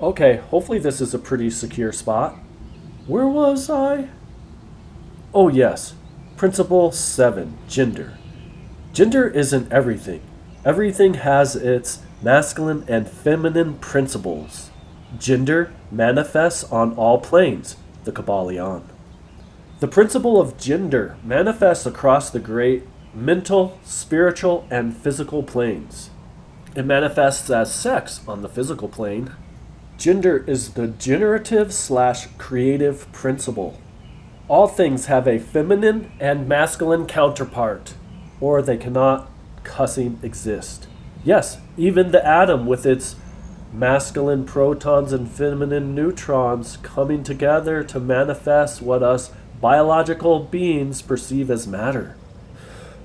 Okay, hopefully this is a pretty secure spot. Where was I? Oh, yes. Principle 7 Gender. Gender isn't everything. Everything has its masculine and feminine principles. Gender manifests on all planes, the Kabbalion. The principle of gender manifests across the great mental, spiritual, and physical planes. It manifests as sex on the physical plane. Gender is the generative slash creative principle. All things have a feminine and masculine counterpart, or they cannot cussing exist. Yes, even the atom with its masculine protons and feminine neutrons coming together to manifest what us biological beings perceive as matter.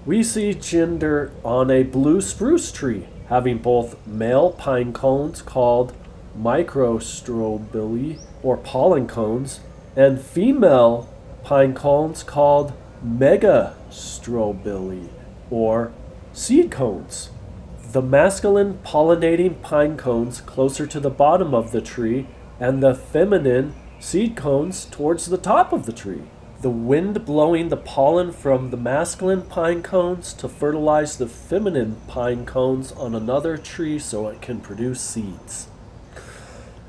We see gender on a blue spruce tree, having both male pine cones called microstrobili or pollen cones, and female pine cones called megastrobili or seed cones. The masculine pollinating pine cones closer to the bottom of the tree, and the feminine seed cones towards the top of the tree. The wind blowing the pollen from the masculine pine cones to fertilize the feminine pine cones on another tree so it can produce seeds.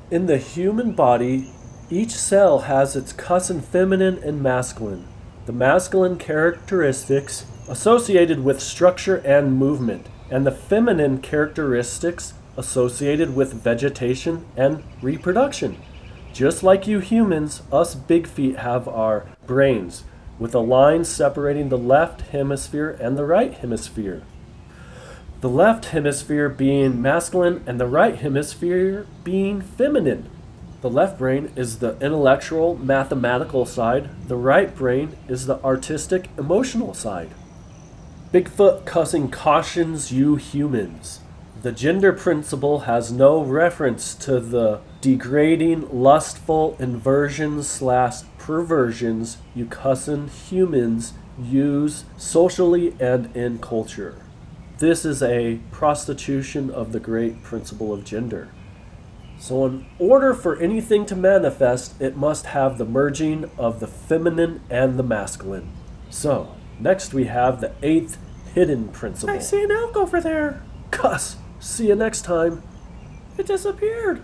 In the human body, each cell has its cousin feminine and masculine. The masculine characteristics associated with structure and movement, and the feminine characteristics associated with vegetation and reproduction. Just like you humans, us big feet have our brains, with a line separating the left hemisphere and the right hemisphere. The left hemisphere being masculine and the right hemisphere being feminine. The left brain is the intellectual, mathematical side. The right brain is the artistic, emotional side. Bigfoot cussing cautions you humans. The gender principle has no reference to the degrading, lustful inversions slash perversions you cussin humans use socially and in culture. This is a prostitution of the great principle of gender. So in order for anything to manifest, it must have the merging of the feminine and the masculine. So, next we have the 8th hidden principle. I see an elk over there. Cuss! See you next time. It disappeared.